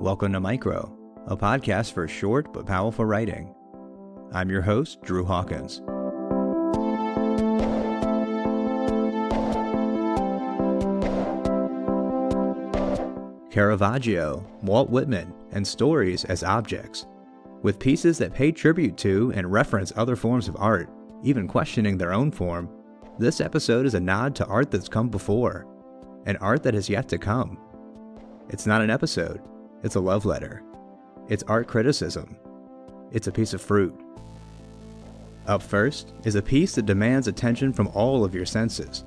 Welcome to Micro, a podcast for short but powerful writing. I'm your host, Drew Hawkins. Caravaggio, Walt Whitman, and stories as objects. With pieces that pay tribute to and reference other forms of art, even questioning their own form, this episode is a nod to art that's come before, and art that has yet to come. It's not an episode, it's a love letter. It's art criticism. It's a piece of fruit. Up first is a piece that demands attention from all of your senses.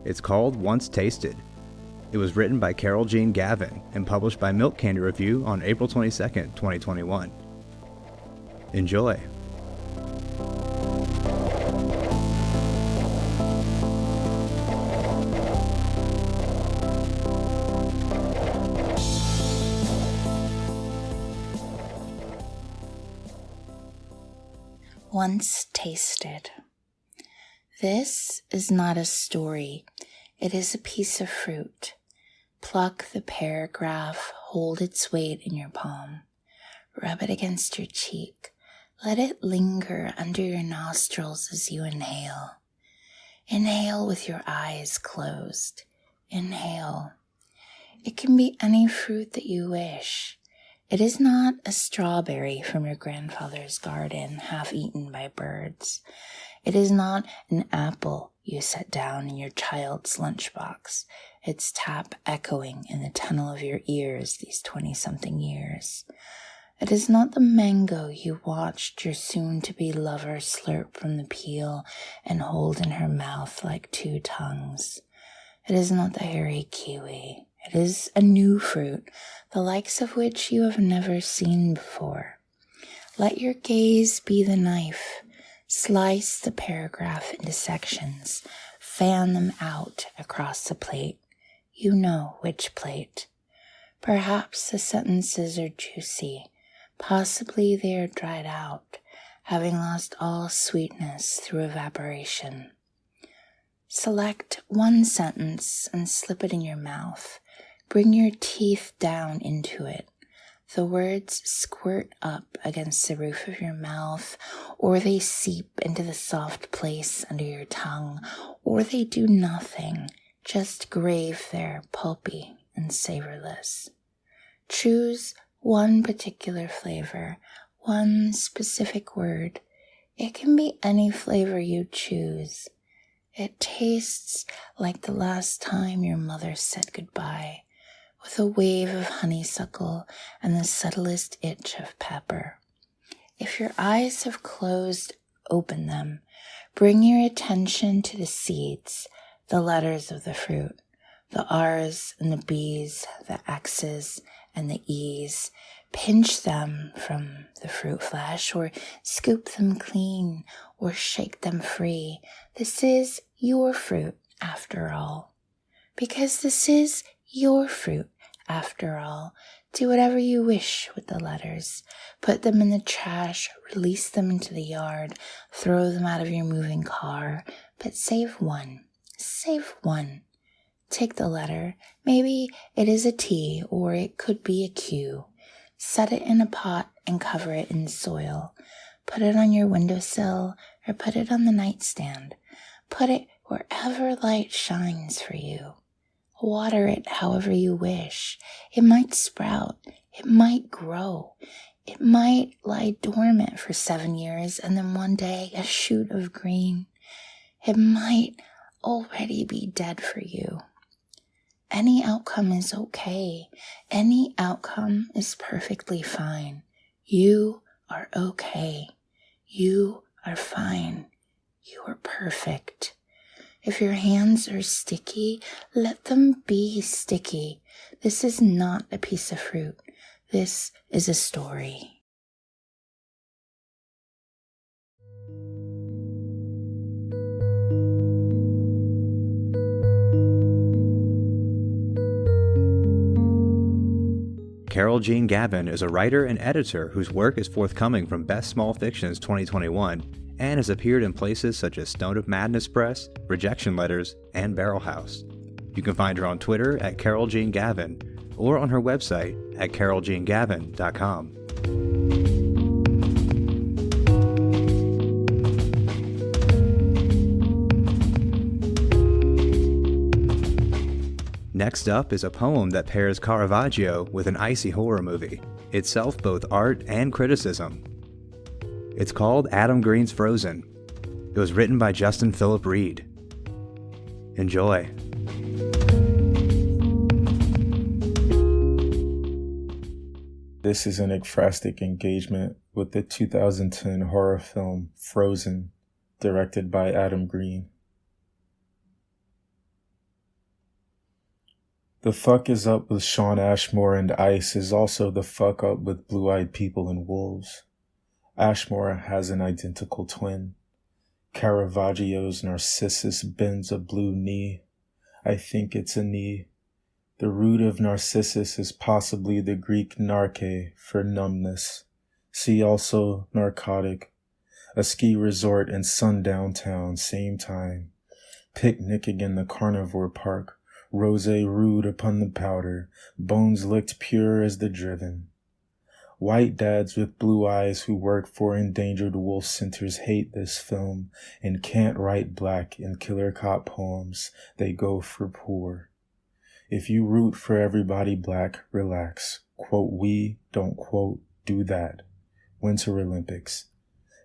It's called Once Tasted. It was written by Caroljean Gavin and published by Milk Candy Review on April 22nd, 2021. Enjoy. Once tasted. This is not a story. It is a piece of fruit. Pluck the paragraph, hold its weight in your palm. Rub it against your cheek. Let it linger under your nostrils as you inhale. Inhale with your eyes closed. Inhale. It can be any fruit that you wish. It is not a strawberry from your grandfather's garden, half eaten by birds. It is not an apple you set down in your child's lunchbox, its tap echoing in the tunnel of your ears these 20-something years. It is not the mango you watched your soon-to-be lover slurp from the peel and hold in her mouth like two tongues. It is not the hairy kiwi. It is a new fruit, the likes of which you have never seen before. Let your gaze be the knife. Slice the paragraph into sections. Fan them out across the plate. You know which plate. Perhaps the sentences are juicy. Possibly they are dried out, having lost all sweetness through evaporation. Select one sentence and slip it in your mouth. Bring your teeth down into it. The words squirt up against the roof of your mouth, or they seep into the soft place under your tongue, or they do nothing, just grave there, pulpy and savorless. Choose one particular flavor, one specific word. It can be any flavor you choose. It tastes like the last time your mother said goodbye, with a wave of honeysuckle and the subtlest itch of pepper. If your eyes have closed, open them. Bring your attention to the seeds, the letters of the fruit, the R's and the B's, the X's and the E's. Pinch them from the fruit flesh, or scoop them clean, or shake them free. This is your fruit, after all. Because this is your fruit, after all. Do whatever you wish with the letters. Put them in the trash, release them into the yard, throw them out of your moving car, but save one. Save one. Take the letter. Maybe it is a T, or it could be a Q. Set it in a pot and cover it in soil. Put it on your windowsill, or put it on the nightstand. Put it wherever light shines for you. Water it however you wish. It might sprout. It might grow. It might lie dormant for 7 years and then one day a shoot of green. It might already be dead for you. Any outcome is okay. Any outcome is perfectly fine. You are okay. You are fine. You are perfect. If your hands are sticky, let them be sticky. This is not a piece of fruit. This is a story. Caroljean Gavin is a writer and editor whose work is forthcoming from Best Small Fictions 2021 and has appeared in places such as Stone of Madness Press, Rejection Letters, and Barrel House. You can find her on Twitter at Caroljean Gavin, or on her website at caroljeangavin.com. Next up is a poem that pairs Caravaggio with an icy horror movie, itself both art and criticism. It's called Adam Green's Frozen. It was written by Phillip Reed. Enjoy. This is an ekphrastic engagement with the 2010 horror film Frozen, directed by Adam Green. The fuck is up with Shawn Ashmore and Ice is also the fuck up with Blue-Eyed People and Wolves. Ashmore has an identical twin. Caravaggio's Narcissus bends a blue knee. I think it's a knee. The root of Narcissus is possibly the Greek narke for numbness. See also narcotic. A ski resort in sundown town, same time. Picnicking in the carnivore park. Rosé rude upon the powder, bones licked pure as the driven. White dads with blue eyes who work for endangered wolf centers hate this film and can't write black in killer cop poems. They go for poor. If you root for everybody black, relax. Quote we, don't quote do that. Winter Olympics.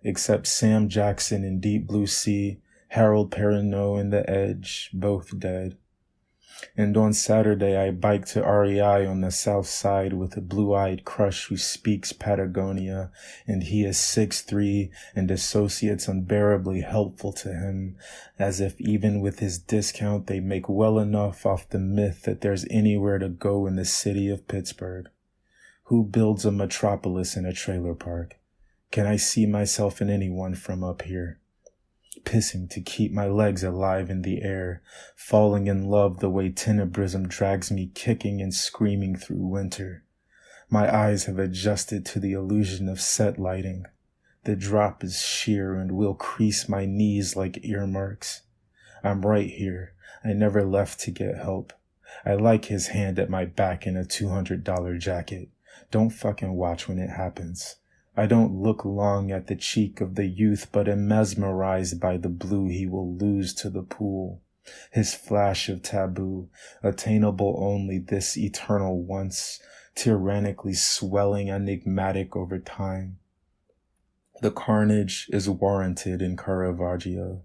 Except Sam Jackson in Deep Blue Sea, Harold Perrineau in The Edge, both dead. And on Saturday I bike to REI on the south side with a blue-eyed crush who speaks Patagonia, and he is 6'3", and associates unbearably helpful to him, as if even with his discount they make well enough off the myth that there's anywhere to go in the city of Pittsburgh. Who builds a metropolis in a trailer park? Can I see myself in anyone from up here? Pissing to keep my legs alive in the air, falling in love the way tenebrism drags me kicking and screaming through winter. My eyes have adjusted to the illusion of set lighting. The drop is sheer and will crease my knees like earmarks. I'm right here. I never left to get help. I like his hand at my back in a $200 jacket. Don't fucking watch when it happens. I don't look long at the cheek of the youth, but am mesmerized by the blue he will lose to the pool. His flash of taboo, attainable only this eternal once, tyrannically swelling enigmatic over time. The carnage is warranted in Caravaggio.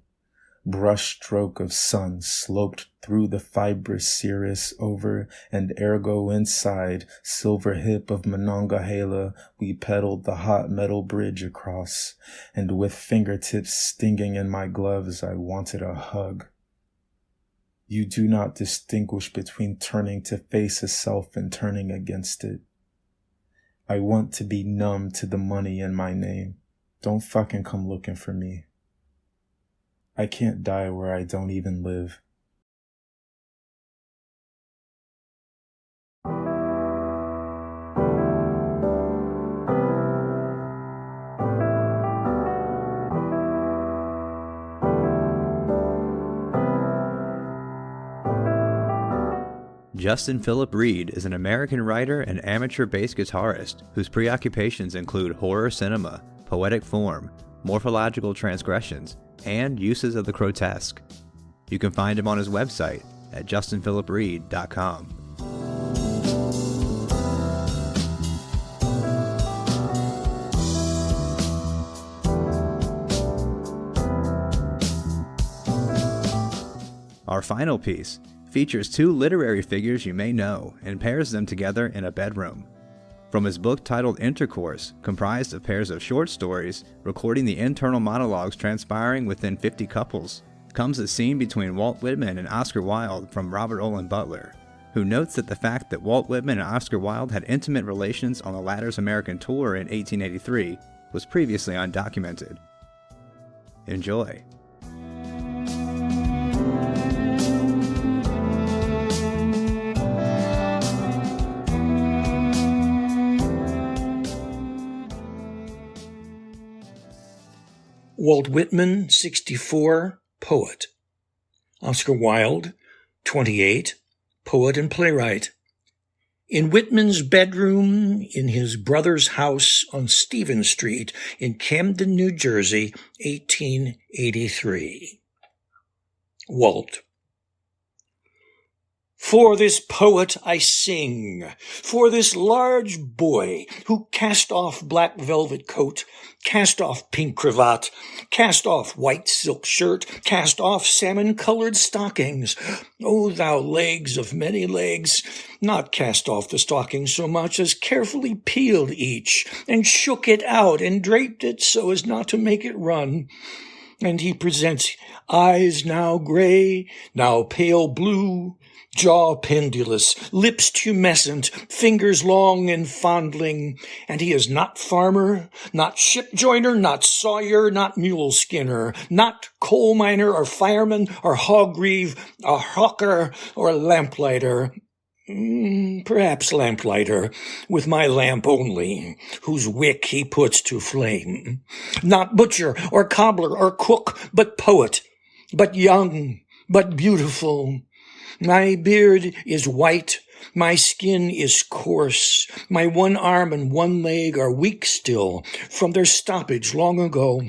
Brush stroke of sun sloped through the fibrous cirrus over and ergo inside silver hip of Monongahela we pedaled the hot metal bridge across, and with fingertips stinging in my gloves I wanted a hug. You do not distinguish between turning to face a self and turning against it. I want to be numb to the money in my name. Don't fucking come looking for me. I can't die where I don't even live. Phillip Reed is an American writer and amateur bass guitarist whose preoccupations include horror cinema, poetic form, morphological transgressions, and uses of the grotesque. You can find him on his website at justinphillipreed.com. Our final piece features two literary figures you may know and pairs them together in a bedroom. From his book titled Intercourse, comprised of pairs of short stories recording the internal monologues transpiring within 50 couples, comes a scene between Walt Whitman and Oscar Wilde from Robert Olen Butler, who notes that the fact that Walt Whitman and Oscar Wilde had intimate relations on the latter's American tour in 1883 was previously undocumented. Enjoy. Walt Whitman, 64, poet. Oscar Wilde, 28, poet and playwright. In Whitman's bedroom in his brother's house on Stephen Street in Camden, New Jersey, 1883. Walt. For this poet I sing, for this large boy who cast off black velvet coat, cast off pink cravat, cast off white silk shirt, cast off salmon-colored stockings. O thou legs of many legs, not cast off the stockings so much as carefully peeled each, and shook it out and draped it so as not to make it run. And he presents eyes now gray, now pale blue, jaw pendulous, lips tumescent, fingers long and fondling, and he is not farmer, not ship joiner, not sawyer, not mule skinner, not coal miner or fireman or hog reeve, or hawker or lamplighter. Perhaps lamplighter, with my lamp only, whose wick he puts to flame. Not butcher or cobbler or cook, but poet, but young, but beautiful. My beard is white, my skin is coarse, my one arm and one leg are weak still from their stoppage long ago,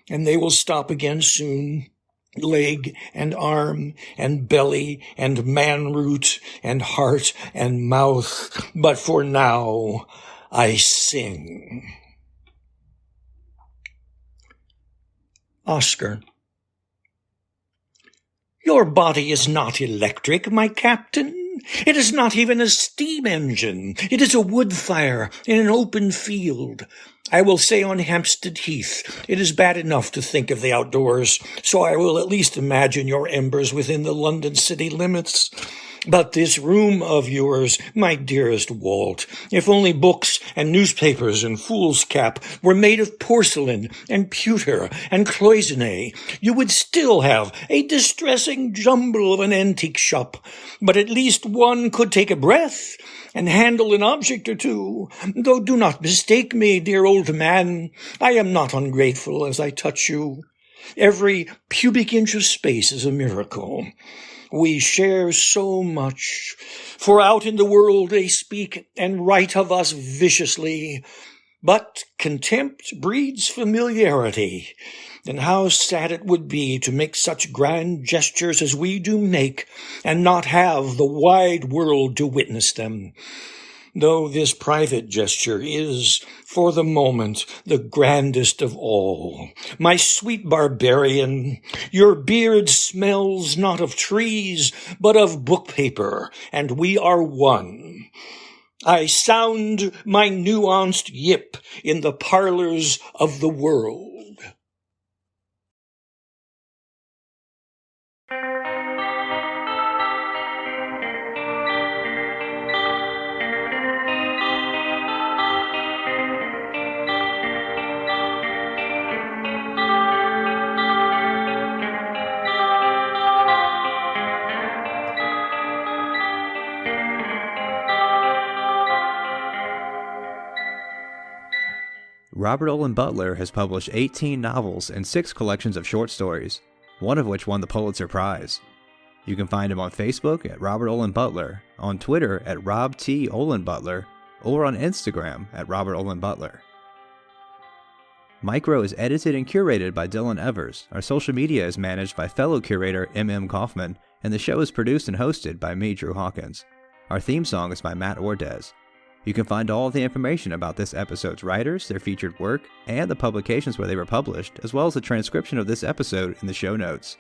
and they will stop again soon. Leg and arm and belly and man-root and heart and mouth, but for now I sing. Oscar. Your body is not electric, my captain. It is not even a steam engine. It is a wood fire in an open field. I will say on Hampstead Heath, it is bad enough to think of the outdoors, so I will at least imagine your embers within the London city limits. But this room of yours, my dearest Walt, if only books and newspapers and foolscap were made of porcelain and pewter and cloisonne, you would still have a distressing jumble of an antique shop. But at least one could take a breath and handle an object or two. Though do not mistake me, dear old man, I am not ungrateful as I touch you. Every cubic inch of space is a miracle. We share so much, for out in the world they speak and write of us viciously. But contempt breeds familiarity, and how sad it would be to make such grand gestures as we do make, and not have the wide world to witness them. Though this private gesture is, for the moment, the grandest of all. My sweet barbarian, your beard smells not of trees, but of book paper, and we are one. I sound my nuanced yip in the parlors of the world. Robert Olen Butler has published 18 novels and 6 collections of short stories, one of which won the Pulitzer Prize. You can find him on Facebook at Robert Olen Butler, on Twitter at Rob T. Olen Butler, or on Instagram at Robert Olen Butler. Micro is edited and curated by Dylan Evers. Our social media is managed by fellow curator M.M. Kaufman, and the show is produced and hosted by me, Drew Hawkins. Our theme song is by Matt Ordez. You can find all of the information about this episode's writers, their featured work, and the publications where they were published, as well as a transcription of this episode in the show notes.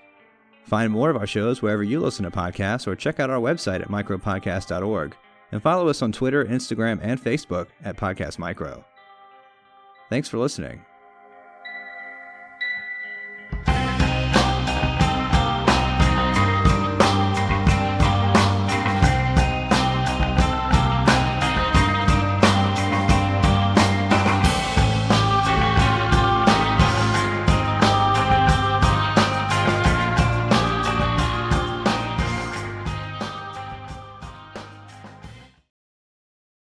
Find more of our shows wherever you listen to podcasts, or check out our website at micropodcast.org, and follow us on Twitter, Instagram, and Facebook at Podcast Micro. Thanks for listening.